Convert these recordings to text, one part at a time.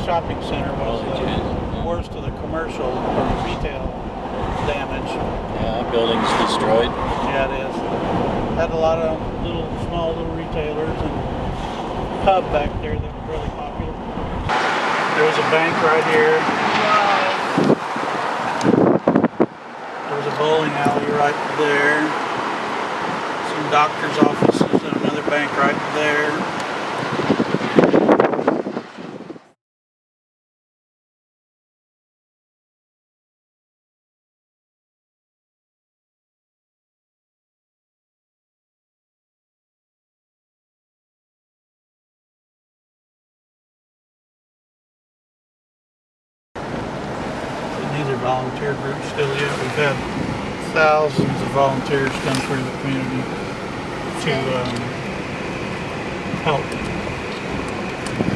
shopping center was the worst of the commercial or retail damage. Yeah, buildings destroyed. Yeah, it is. Had a lot of small little retailers and pub back there that were really popular. There was a bank right here. There was a bowling alley right there. Some doctor's offices and another bank right there. These are volunteer groups still yet. We've had thousands of volunteers come through the community to help.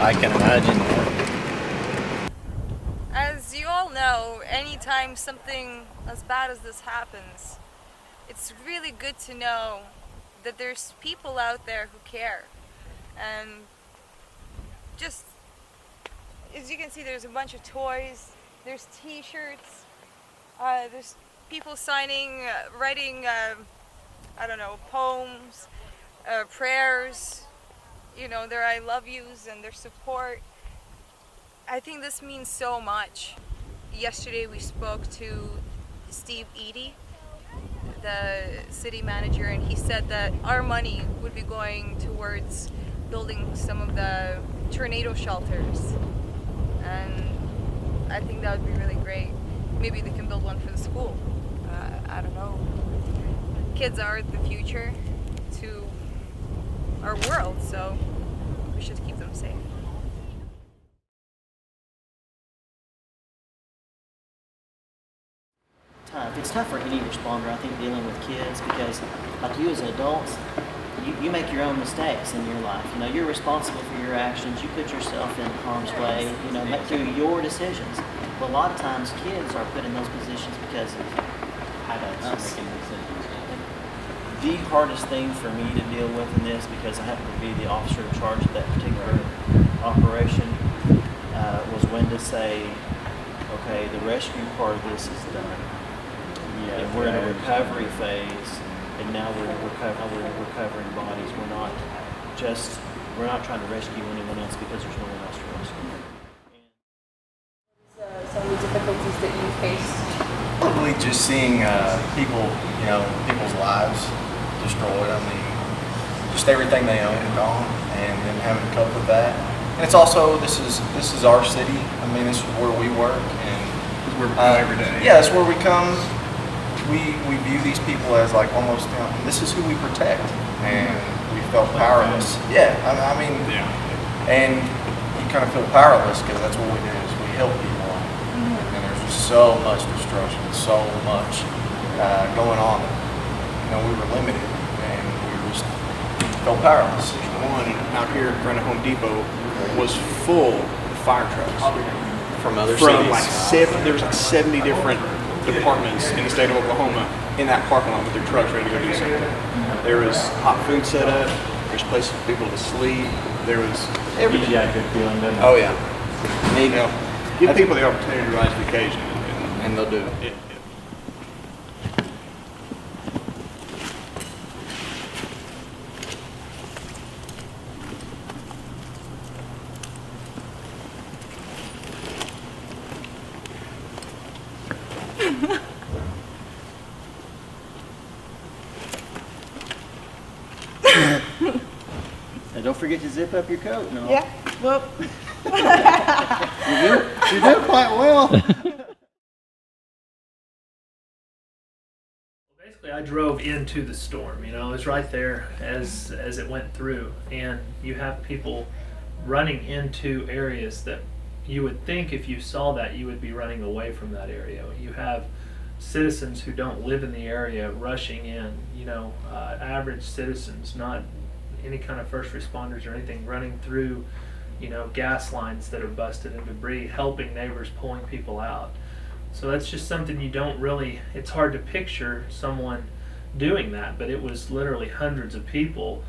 I can imagine. As you all know, anytime something as bad as this happens, it's really good to know that there's people out there who care. And just, as you can see, there's a bunch of toys, there's t-shirts, there's people signing, writing, I don't know, poems, prayers, you know, their I love yous and their support. I think this means so much. Yesterday we spoke to Steve Eady, the city manager, and he said that our money would be going towards building some of the tornado shelters. And I think that would be really great. Maybe they can build one for the school. I don't know. Kids are the future to our world, so we should keep them safe. Tough. It's tough for any responder, I think, dealing with kids because, like you as adults, you make your own mistakes in your life. You know, you're responsible for your actions. You put yourself in harm's way, you know, through your decisions. But a lot of times kids are put in those positions because of us. The hardest thing for me to deal with in this, because I happen to be the officer in charge of that particular operation, was when to say, okay, the rescue part of this is done. Yeah, and we're in a recovery phase, and now we're recovering bodies. We're not trying to rescue anyone else because there's no one else to rescue. Some of the difficulties that you faced? Probably just seeing people's lives destroyed. I mean, just everything they own gone, and then having to cope with that. And it's also this is our city. I mean, this is where we work, and we're every day. Yeah, that's where we come. We view these people as like almost, you know, this is who we protect, and we felt powerless. Yeah, I mean, and you kind of feel powerless because that's what we do is we help people, and there's just so much destruction, so much going on. You know, we were limited, and we just felt powerless. One out here in front of Home Depot was full of fire trucks From other cities. There was like 70 different departments in the state of Oklahoma in that parking lot with their trucks ready to go do something. There was hot food set up. There's places for people to sleep. There was everything. Yeah, good feeling, doesn't it? Oh yeah. You know, give people the opportunity to rise to the occasion, and they'll do it. And don't forget to zip up your coat. No. Yeah. Well, You do quite well. Basically, I drove into the storm. You know, it was right there as it went through, and you have people running into areas that you would think if you saw that you would be running away from that area. You have citizens who don't live in the area rushing in. You know, average citizens, not any kind of first responders or anything, running through, you know, gas lines that are busted and debris, helping neighbors, pulling people out. So that's just something you don't really, it's hard to picture someone doing that, but it was literally hundreds of people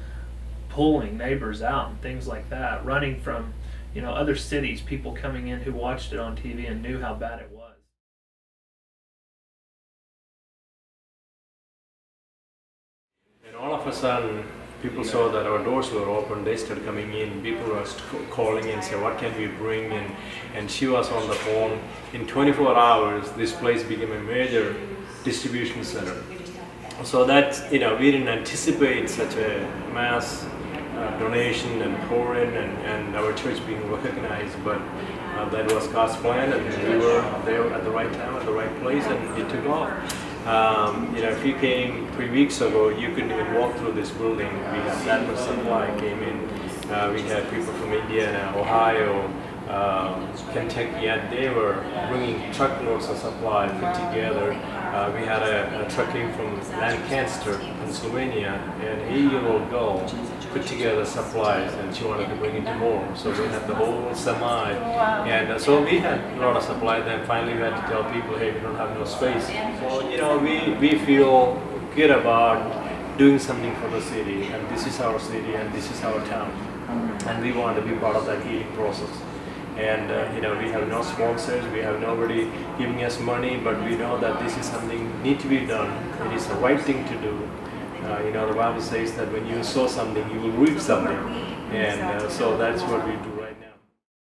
pulling neighbors out and things like that, running from, other cities, people coming in who watched it on TV and knew how bad it was. And all of a sudden, people saw that our doors were open, they started coming in, people were calling in, say, what can we bring in? And she was on the phone. In 24 hours, this place became a major distribution center. So that, we didn't anticipate such a mass donation and pour-in and our church being recognized, but that was God's plan, and we were there at the right time, at the right place, and it took off. If you came 3 weeks ago, you couldn't even walk through this building. We had that much supply came in. We had people from Indiana, Ohio, Kentucky, and they were bringing truckloads of supply put together. We had a truck came from Lancaster, Pennsylvania, and an 8-year-old girl put together supplies, and she wanted to bring it to more. So we had the whole semi, and so we had a lot of supply. Then finally we had to tell people, hey, we don't have no space. So we feel good about doing something for the city, and this is our city, and this is our town, and we want to be part of that healing process. And we have no sponsors, we have nobody giving us money, but we know that this is something need to be done. It is the right thing to do. The Bible says that when you sow something, you will reap something, and so that's what we do.